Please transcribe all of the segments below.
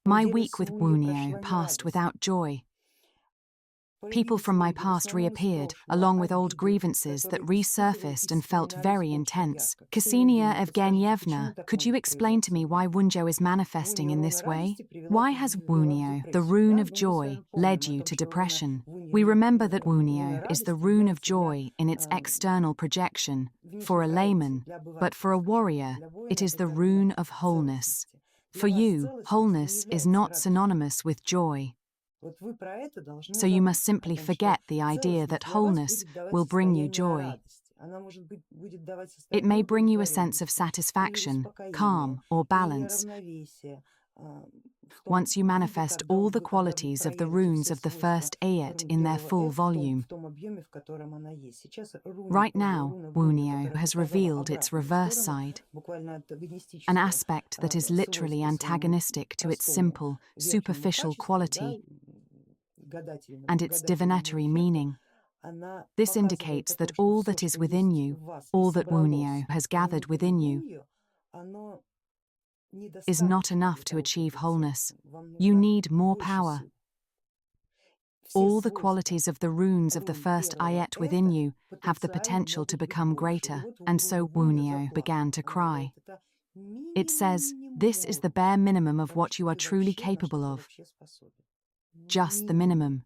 My week with Wunjo passed without joy. People from my past reappeared, along with old grievances that resurfaced and felt very intense. Ksenia Evgenievna, could you explain to me why Wunjo is manifesting in this way? Why has Wunjo, the rune of joy, led you to depression? We remember that Wunjo is the rune of joy in its external projection, for a layman, but for a warrior, it is the rune of wholeness. For you, wholeness is not synonymous with joy. So you must simply forget the idea that wholeness will bring you joy. It may bring you a sense of satisfaction, calm, or balance. Once you manifest all the qualities of the runes of the first Aett in their full volume. Right now, Wunjo has revealed its reverse side, an aspect that is literally antagonistic to its simple, superficial quality and its divinatory meaning. This indicates that all that is within you, all that Wunjo has gathered within you, is not enough to achieve wholeness. You need more power. All the qualities of the runes of the first Aett within you have the potential to become greater, and so Wunjo began to cry. It says, this is the bare minimum of what you are truly capable of. Just the minimum.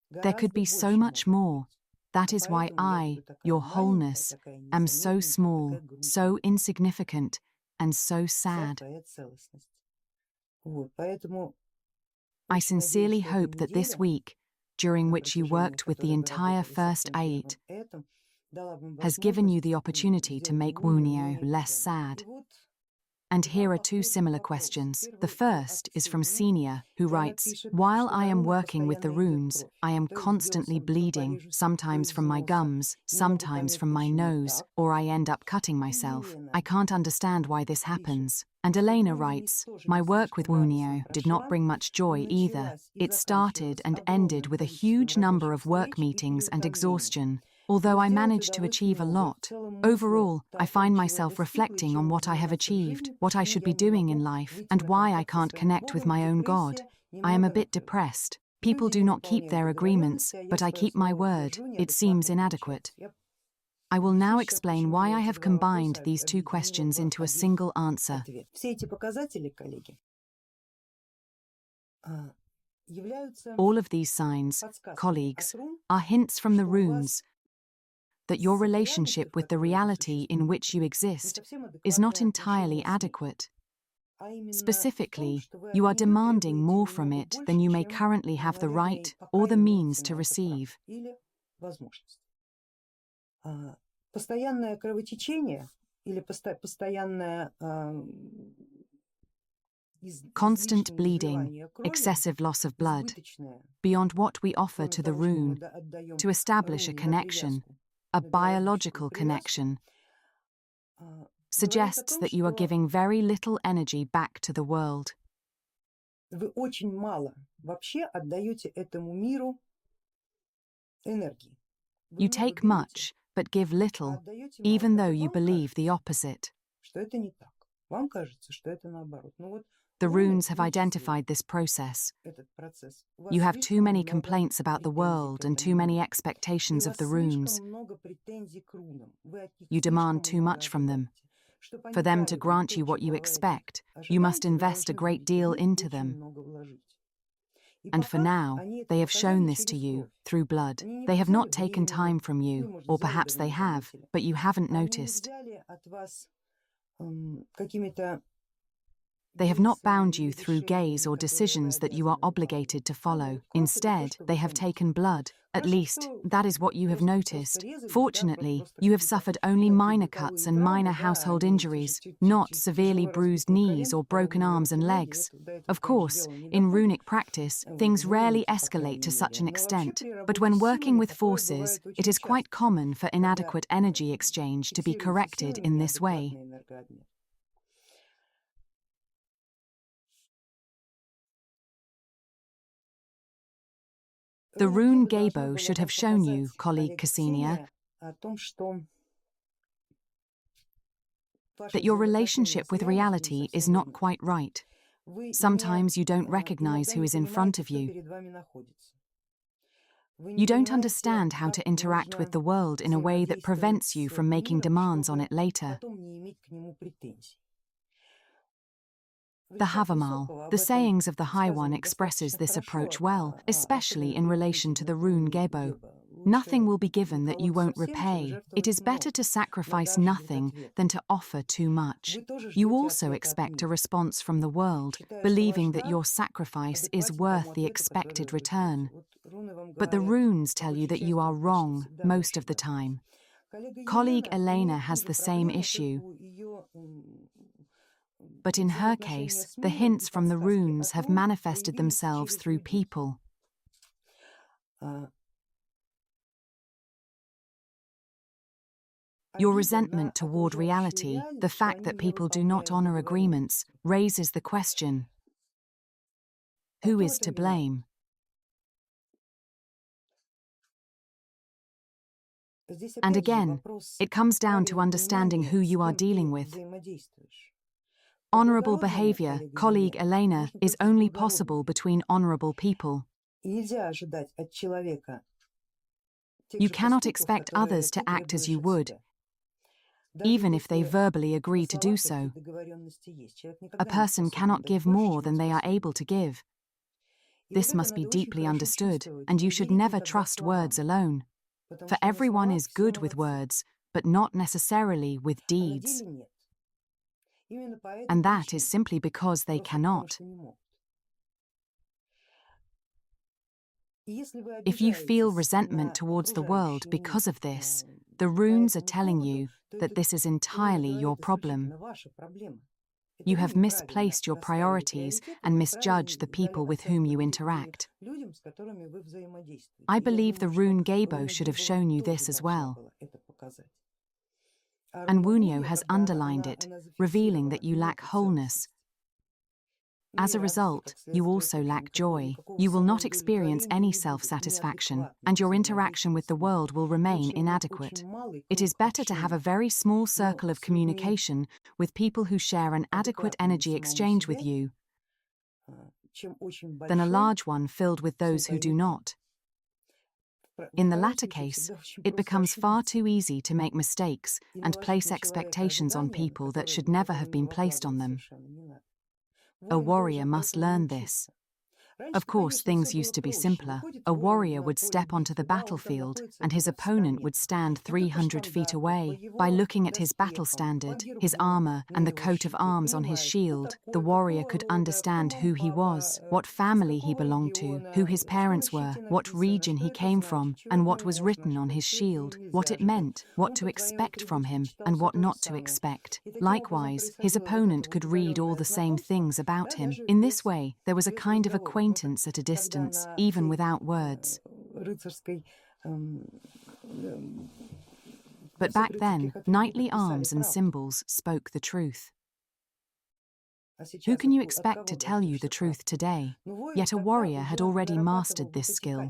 There could be so much more. That is why I, your wholeness, am so small, so insignificant, and so sad. I sincerely hope that this week, during which you worked with the entire first Aett, has given you the opportunity to make Wunjo less sad. And here are two similar questions. The first is from Ksenia, who writes, while I am working with the runes, I am constantly bleeding, sometimes from my gums, sometimes from my nose, or I end up cutting myself. I can't understand why this happens. And Elena writes, my work with Wunjo did not bring much joy either. It started and ended with a huge number of work meetings and exhaustion. Although I managed to achieve a lot, overall, I find myself reflecting on what I have achieved, what I should be doing in life, and why I can't connect with my own God. I am a bit depressed. People do not keep their agreements, but I keep my word. It seems inadequate. I will now explain why I have combined these two questions into a single answer. All of these signs, colleagues, are hints from the runes that your relationship with the reality in which you exist is not entirely adequate. Specifically, you are demanding more from it than you may currently have the right or the means to receive. Constant bleeding, excessive loss of blood, beyond what we offer to the rune, to establish a connection, a biological connection, suggests that you are giving very little energy back to the world. You take much, but give little, even though you believe the opposite. The runes have identified this process. You have too many complaints about the world and too many expectations of the runes. You demand too much from them. For them to grant you what you expect, you must invest a great deal into them. And for now, they have shown this to you, through blood. They have not taken time from you, or perhaps they have, but you haven't noticed. They have not bound you through gaze or decisions that you are obligated to follow. Instead, they have taken blood. At least, that is what you have noticed. Fortunately, you have suffered only minor cuts and minor household injuries, not severely bruised knees or broken arms and legs. Of course, in runic practice, things rarely escalate to such an extent, but when working with forces, it is quite common for inadequate energy exchange to be corrected in this way. The rune Gabo should have shown you, colleague Ksenia, that your relationship with reality is not quite right. Sometimes you don't recognize who is in front of you. You don't understand how to interact with the world in a way that prevents you from making demands on it later. The Havamal, the sayings of the High One, expresses this approach well, especially in relation to the Rune Gebo. Nothing will be given that you won't repay. It is better to sacrifice nothing than to offer too much. You also expect a response from the world, believing that your sacrifice is worth the expected return. But the runes tell you that you are wrong most of the time. Colleague Elena has the same issue. But in her case, the hints from the runes have manifested themselves through people. Your resentment toward reality, the fact that people do not honor agreements, raises the question: who is to blame? And again, it comes down to understanding who you are dealing with. Honorable behavior, colleague Elena, is only possible between honorable people. You cannot expect others to act as you would, even if they verbally agree to do so. A person cannot give more than they are able to give. This must be deeply understood, and you should never trust words alone. For everyone is good with words, but not necessarily with deeds. And that is simply because they cannot. If you feel resentment towards the world because of this, the runes are telling you that this is entirely your problem. You have misplaced your priorities and misjudged the people with whom you interact. I believe the Rune Gebo should have shown you this as well. And Wunjo has underlined it, revealing that you lack wholeness. As a result, you also lack joy. You will not experience any self-satisfaction, and your interaction with the world will remain inadequate. It is better to have a very small circle of communication with people who share an adequate energy exchange with you than a large one filled with those who do not. In the latter case, it becomes far too easy to make mistakes and place expectations on people that should never have been placed on them. A warrior must learn this. Of course, things used to be simpler. A warrior would step onto the battlefield, and his opponent would stand 300 feet away. By looking at his battle standard, his armor, and the coat of arms on his shield, the warrior could understand who he was, what family he belonged to, who his parents were, what region he came from, and what was written on his shield, what it meant, what to expect from him, and what not to expect. Likewise, his opponent could read all the same things about him. In this way, there was a kind of acquaintance at a distance, even without words. But back then, knightly arms and symbols spoke the truth. Who can you expect to tell you the truth today? Yet a warrior had already mastered this skill,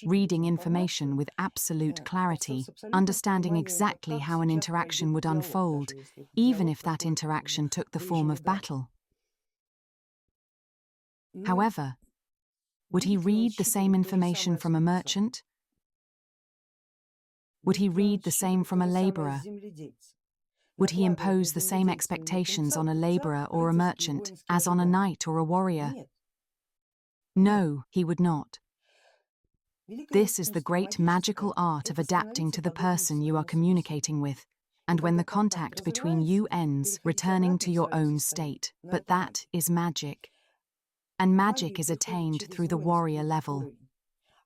reading information with absolute clarity, understanding exactly how an interaction would unfold, even if that interaction took the form of battle. However, would he read the same information from a merchant? Would he read the same from a laborer? Would he impose the same expectations on a laborer or a merchant as on a knight or a warrior? No, he would not. This is the great magical art of adapting to the person you are communicating with, and when the contact between you ends, returning to your own state. But that is magic. And magic is attained through the warrior level.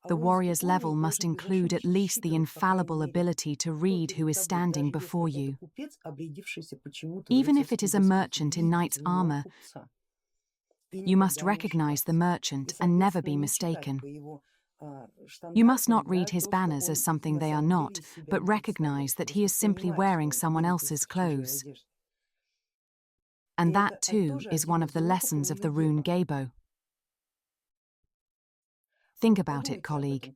The warrior's level must include at least the infallible ability to read who is standing before you. Even if it is a merchant in knight's armor, you must recognize the merchant and never be mistaken. You must not read his banners as something they are not, but recognize that he is simply wearing someone else's clothes. And that, too, is one of the lessons of the Rune Gebo. Think about it, colleague.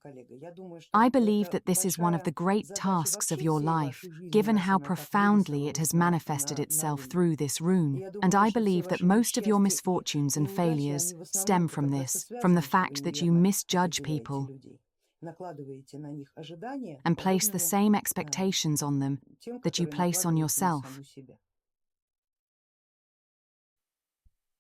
I believe that this is one of the great tasks of your life, given how profoundly it has manifested itself through this rune, and I believe that most of your misfortunes and failures stem from this, from the fact that you misjudge people and place the same expectations on them that you place on yourself.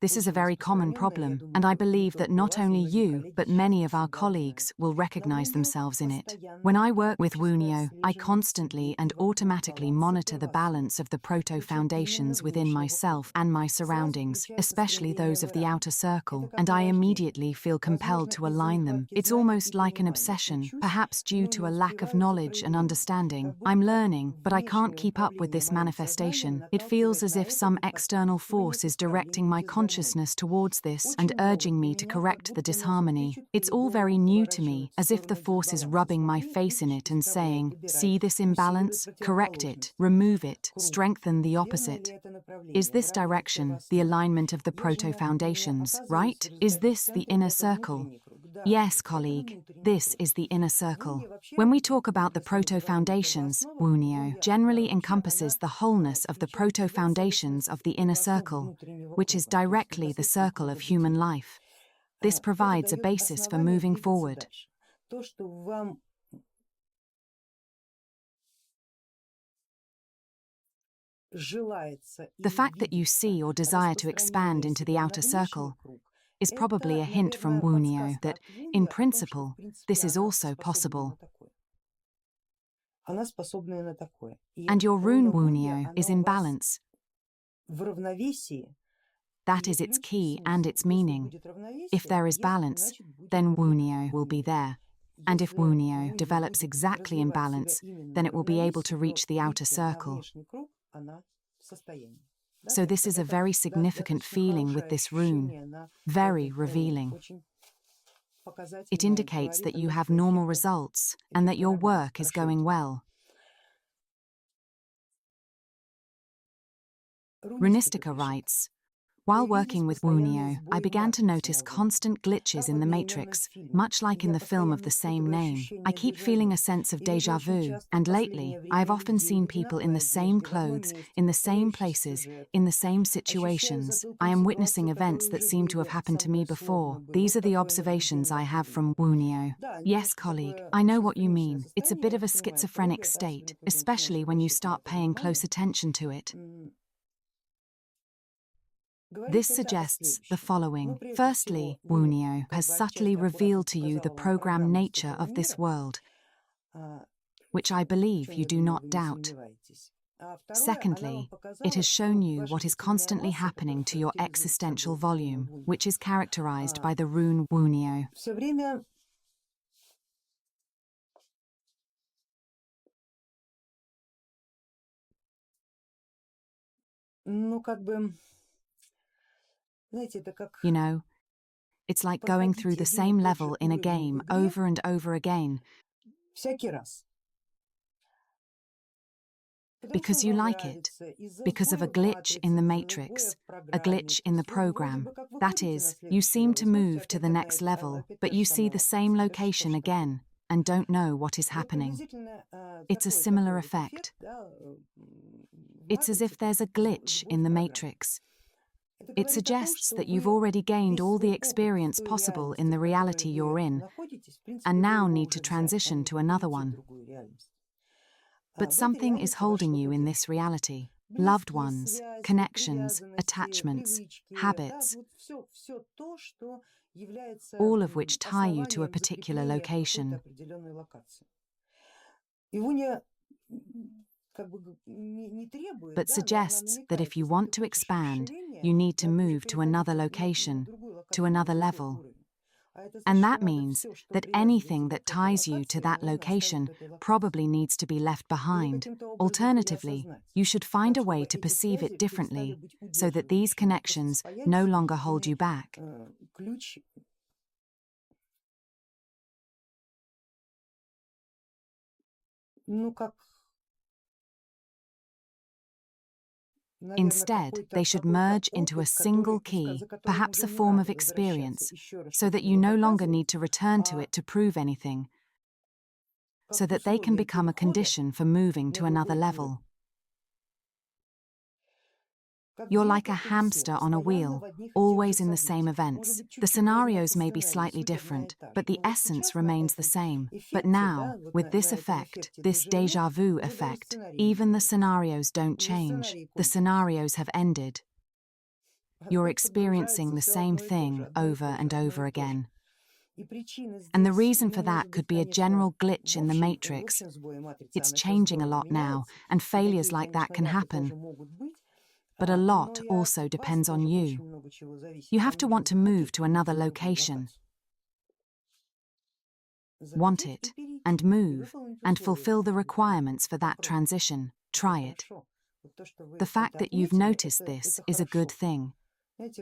This is a very common problem, and I believe that not only you, but many of our colleagues will recognize themselves in it. When I work with Wunjo, I constantly and automatically monitor the balance of the proto-foundations within myself and my surroundings, especially those of the outer circle, and I immediately feel compelled to align them. It's almost like an obsession, perhaps due to a lack of knowledge and understanding. I'm learning, but I can't keep up with this manifestation. It feels as if some external force is directing my consciousness towards this and urging me to correct the disharmony. It's all very new to me, as if the force is rubbing my face in it and saying, "See this imbalance? Correct it, remove it, strengthen the opposite." Is this direction the alignment of the proto-foundations, right? Is this the inner circle? Yes, colleague, this is the inner circle. When we talk about the proto-foundations, Wunjo generally encompasses the wholeness of the proto-foundations of the inner circle, which is directly the circle of human life. This provides a basis for moving forward. The fact that you see or desire to expand into the outer circle is probably a hint from Wunjo that, in principle, this is also possible. And your rune Wunjo is in balance. That is its key and its meaning. If there is balance, then Wunjo will be there. And if Wunjo develops exactly in balance, then it will be able to reach the outer circle. So this is a very significant feeling with this rune, very revealing. It indicates that you have normal results and that your work is going well. Runistica writes, "While working with Wunjo, I began to notice constant glitches in the matrix, much like in the film of the same name. I keep feeling a sense of déjà vu, and lately, I have often seen people in the same clothes, in the same places, in the same situations. I am witnessing events that seem to have happened to me before. These are the observations I have from Wunjo." Yes, colleague, I know what you mean. It's a bit of a schizophrenic state, especially when you start paying close attention to it. This suggests the following. Firstly, Wunjo has subtly revealed to you the programmed nature of this world, which I believe you do not doubt. Secondly, it has shown you what is constantly happening to your existential volume, which is characterized by the rune Wunjo. You know, it's like going through the same level in a game over and over again. Because you like it, because of a glitch in the matrix, a glitch in the program. That is, you seem to move to the next level, but you see the same location again and don't know what is happening. It's a similar effect. It's as if there's a glitch in the matrix. It suggests that you've already gained all the experience possible in the reality you're in, and now need to transition to another one. But something is holding you in this reality. Loved ones, connections, attachments, habits, all of which tie you to a particular location. But suggests that if you want to expand, you need to move to another location, to another level. And that means that anything that ties you to that location probably needs to be left behind. Alternatively, you should find a way to perceive it differently so that these connections no longer hold you back. Instead, they should merge into a single key, perhaps a form of experience, so that you no longer need to return to it to prove anything, so that they can become a condition for moving to another level. You're like a hamster on a wheel, always in the same events. The scenarios may be slightly different, but the essence remains the same. But now, with this effect, this déjà vu effect, even the scenarios don't change. The scenarios have ended. You're experiencing the same thing over and over again. And the reason for that could be a general glitch in the matrix. It's changing a lot now, and failures like that can happen. But a lot also depends on you. You have to want to move to another location. Want it, and move, and fulfill the requirements for that transition. Try it. The fact that you've noticed this is a good thing.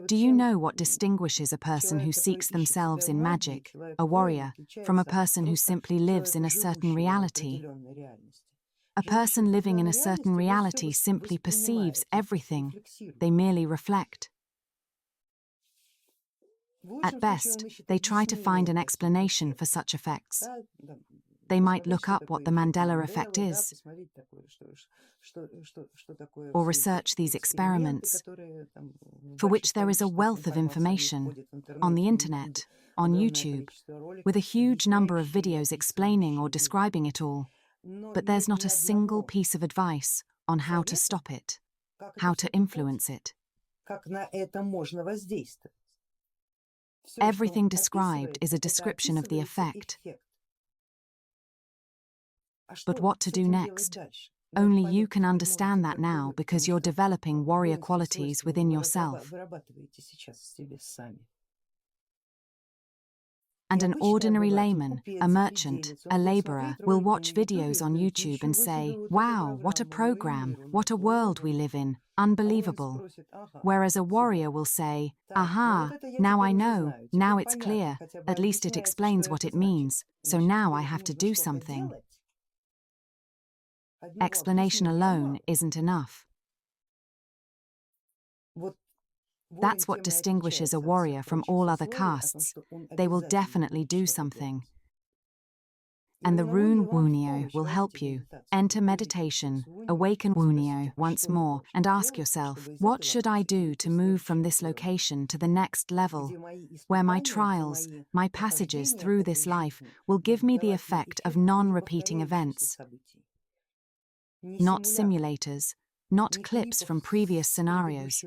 Do you know what distinguishes a person who seeks themselves in magic, a warrior, from a person who simply lives in a certain reality? A person living in a certain reality simply perceives everything. They merely reflect. At best, they try to find an explanation for such effects. They might look up what the Mandela effect is, or research these experiments, for which there is a wealth of information on the internet, on YouTube, with a huge number of videos explaining or describing it all. But there's not a single piece of advice on how to stop it, how to influence it. Everything described is a description of the effect. But what to do next? Only you can understand that now because you're developing warrior qualities within yourself. And an ordinary layman, a merchant, a laborer, will watch videos on YouTube and say, "Wow, what a program, what a world we live in, unbelievable." Whereas a warrior will say, "Aha, now I know, now it's clear, at least it explains what it means, so now I have to do something." Explanation alone isn't enough. That's what distinguishes a warrior from all other castes. They will definitely do something. And the rune Wunjo will help you. Enter meditation, awaken Wunjo once more, and ask yourself, what should I do to move from this location to the next level, where my trials, my passages through this life will give me the effect of non-repeating events. Not simulators, not clips from previous scenarios,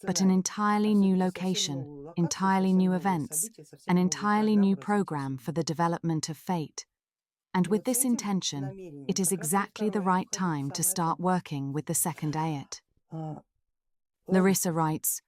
but an entirely new location, entirely new events, an entirely new program for the development of fate. And with this intention, it is exactly the right time to start working with the second Aett. Larissa writes,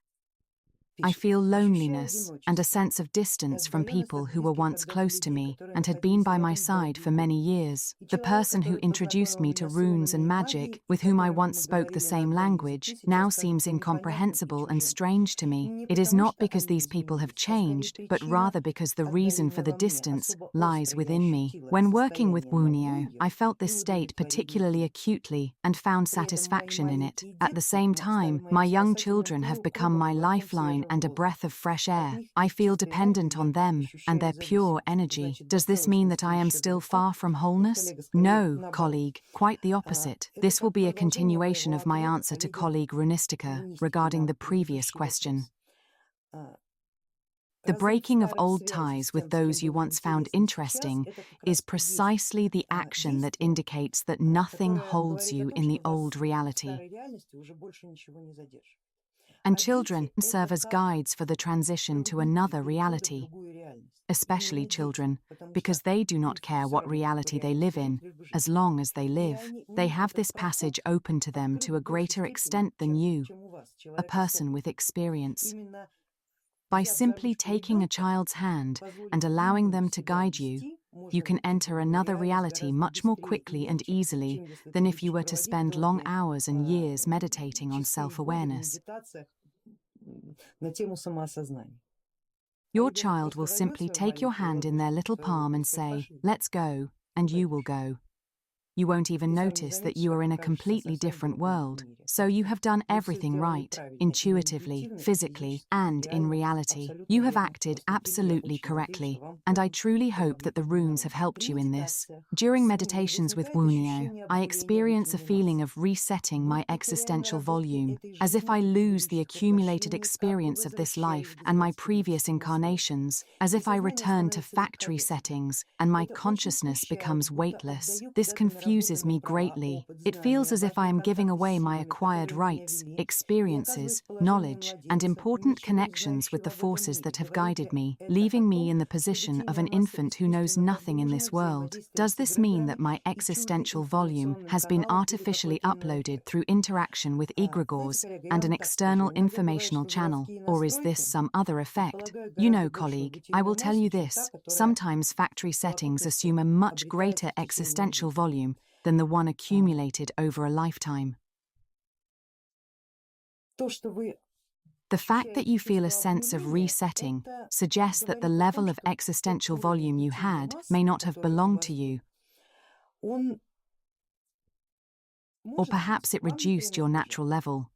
I feel loneliness and a sense of distance from people who were once close to me and had been by my side for many years. The person who introduced me to runes and magic, with whom I once spoke the same language, now seems incomprehensible and strange to me. It is not because these people have changed, but rather because the reason for the distance lies within me. When working with Wunjo, I felt this state particularly acutely and found satisfaction in it. At the same time, my young children have become my lifeline and a breath of fresh air. I feel dependent on them and their pure energy. Does this mean that I am still far from wholeness? No, colleague, quite the opposite. This will be a continuation of my answer to colleague Runistica regarding the previous question. The breaking of old ties with those you once found interesting is precisely the action that indicates that nothing holds you in the old reality. And children serve as guides for the transition to another reality, especially children, because they do not care what reality they live in, as long as they live. They have this passage open to them to a greater extent than you, a person with experience. By simply taking a child's hand and allowing them to guide you, you can enter another reality much more quickly and easily than if you were to spend long hours and years meditating on self-awareness. Your child will simply take your hand in their little palm and say, "Let's go," and you will go. You won't even notice that you are in a completely different world. So you have done everything right, intuitively, physically, and in reality. You have acted absolutely correctly, and I truly hope that the runes have helped you in this. During meditations with Wunjo, I experience a feeling of resetting my existential volume, as if I lose the accumulated experience of this life and my previous incarnations, as if I return to factory settings and my consciousness becomes weightless. This confuses me greatly. It feels as if I am giving away my acquired rights, experiences, knowledge, and important connections with the forces that have guided me, leaving me in the position of an infant who knows nothing in this world. Does this mean that my existential volume has been artificially uploaded through interaction with egregores and an external informational channel, or is this some other effect? You know, colleague, I will tell you this: sometimes factory settings assume a much greater existential volume than the one accumulated over a lifetime. The fact that you feel a sense of resetting suggests that the level of existential volume you had may not have belonged to you, or perhaps it reduced your natural level.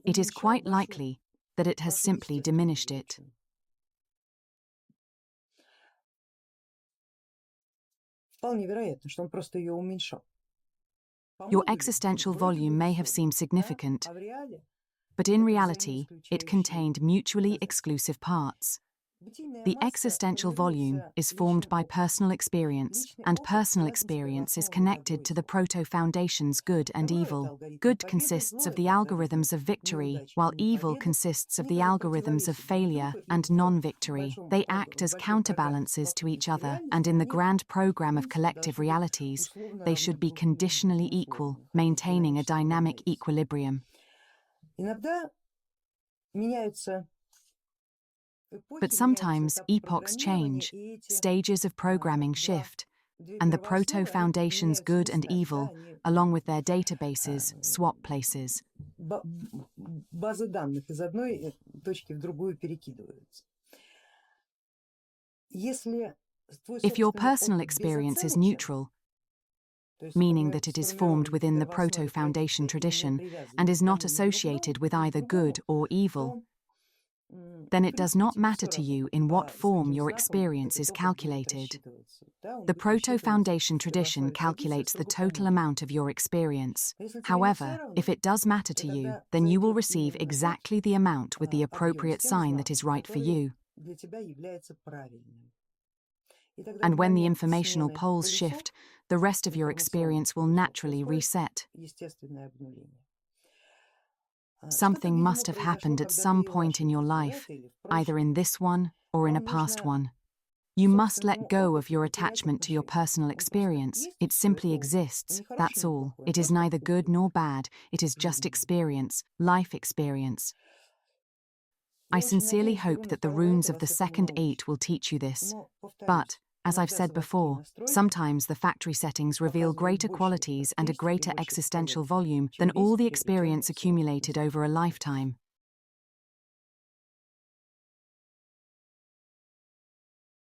It is quite likely that it has simply diminished it. Your existential volume may have seemed significant, but in reality, it contained mutually exclusive parts. The existential volume is formed by personal experience, and personal experience is connected to the proto-foundations good and evil. Good consists of the algorithms of victory, while evil consists of the algorithms of failure and non-victory. They act as counterbalances to each other, and in the grand program of collective realities, they should be conditionally equal, maintaining a dynamic equilibrium. But sometimes epochs change, stages of programming shift, and the proto-foundations good and evil, along with their databases, swap places. If your personal experience is neutral, meaning that it is formed within the proto-foundation tradition and is not associated with either good or evil, then it does not matter to you in what form your experience is calculated. The proto-foundation tradition calculates the total amount of your experience. However, if it does matter to you, then you will receive exactly the amount with the appropriate sign that is right for you. And when the informational poles shift, the rest of your experience will naturally reset. Something must have happened at some point in your life, either in this one or in a past one. You must let go of your attachment to your personal experience. It simply exists, that's all. It is neither good nor bad, it is just experience, life experience. I sincerely hope that the runes of the second Aett will teach you this. But, as I've said before, sometimes the factory settings reveal greater qualities and a greater existential volume than all the experience accumulated over a lifetime.